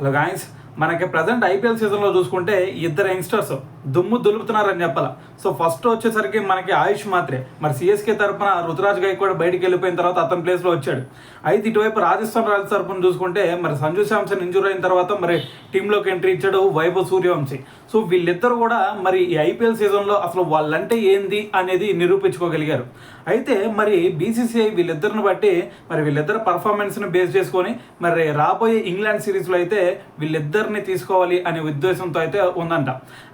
Hello guys, మనకి present IPL సీజన్లో చూసుకుంటే ఇద్దరు యంగ్స్టర్స్ దుమ్ము దులుపుతున్నారని చెప్పాలి. సో ఫస్ట్ వచ్చేసరికి మనకి ఆయుష్ మాత్రే, మరి సిఎస్కే తరపున రుతురాజ్ గైక్వాడ్ బయటికి వెళ్ళిపోయిన తర్వాత అతని ప్లేస్లో వచ్చాడు. అయితే ఇటువైపు రాజస్థాన్ రాయల్స్ తరపున చూసుకుంటే మరి సంజు శాంసన్ ఇంజూర్ అయిన తర్వాత మరి టీంలోకి ఎంట్రీ ఇచ్చాడు వైభవ్ సూర్యవంశీ. సో వీళ్ళిద్దరు కూడా మరి ఈ ఐపీఎల్ సీజన్లో అసలు వాళ్ళంటే ఏంది అనేది నిరూపించుకోగలిగారు. అయితే మరి బీసీసీఐ వీళ్ళిద్దరిని బట్టి మరి వీళ్ళిద్దరు పర్ఫార్మెన్స్ని బేస్ చేసుకొని మరి రాబోయే ఇంగ్లాండ్ సిరీస్లో అయితే వీళ్ళిద్దరిని తీసుకోవాలి అనే ఉద్దేశంతో అయితే ఉందంట.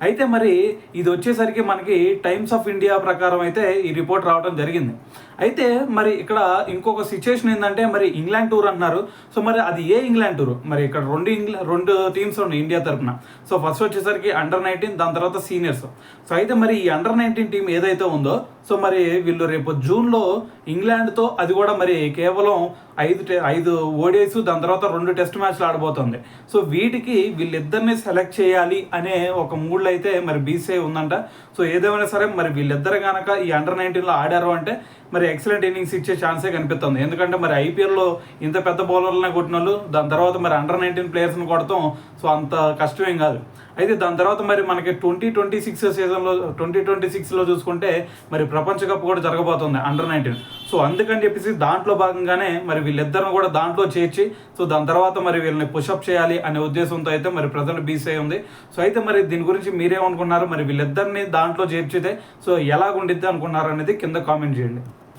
అయితే మరి ఇది వచ్చేసరికి మనకి టైమ్స్ ఆఫ్ ఇండియా ప్రకారం అయితే ఈ రిపోర్ట్ రావడం జరిగింది. అయితే మరి ఇక్కడ ఇంకొక సిచ్యువేషన్ ఏంటంటే మరి ఇంగ్లాండ్ టూర్ అంటున్నారు. సో మరి అది ఏ ఇంగ్లాండ్ టూర్? మరి ఇక్కడ రెండు టీమ్స్ ఉన్నాయి ఇండియా తరఫున. సో ఫస్ట్ వచ్చేసరికి అండర్-19, దాని తర్వాత సీనియర్స్. సో అయితే మరి ఈ అండర్-19 టీం ఏదైతే ఉందో సో మరి వీళ్ళు రేపు జూన్లో ఇంగ్లాండ్తో, అది కూడా మరి కేవలం 5 ఓడిఐస్, దాని తర్వాత 2 టెస్ట్ మ్యాచ్లు ఆడబోతుంది. సో వీటికి వీళ్ళిద్దరిని సెలెక్ట్ చేయాలి అనే ఒక మూడ్లో అయితే మరి బీసీఐ ఉందంట. సో ఏదేమైనా సరే మరి వీళ్ళిద్దరు కనుక ఈ అండర్-19లో ఆడారు అంటే మరి ఎక్సలెంట్ ఇన్నింగ్స్ ఇచ్చే ఛాన్సే కనిపిస్తుంది. ఎందుకంటే మరి ఐపీఎల్లో ఇంత పెద్ద బౌలర్లనే కొట్టిన వాళ్ళు దాని తర్వాత మరి అండర్-19 ప్లేయర్స్ని కొడతాం సో అంత కష్టమేం కాదు. అయితే దాని తర్వాత మరి మనకి 2026 సీజన్లో 2026లో చూసుకుంటే మరి ప్రపంచ కప్ కూడా జరగబోతుంది అండర్-19. సో అందుకని చెప్పేసి దాంట్లో భాగంగానే మరి వీళ్ళిద్దరిని కూడా దాంట్లో చేర్చి సో దాని తర్వాత మరి వీళ్ళని పుషప్ చేయాలి అనే ఉద్దేశంతో అయితే మరి ప్రజెంట్ బీసీఐ ఉంది. సో అయితే మరి దీని గురించి మీరేమనుకున్నారు? మరి వీళ్ళిద్దరిని దాంట్లో చేర్చితే సో ఎలాగుండిద్ది అనుకున్నారు అనేది కింద కామెంట్ చేయండి.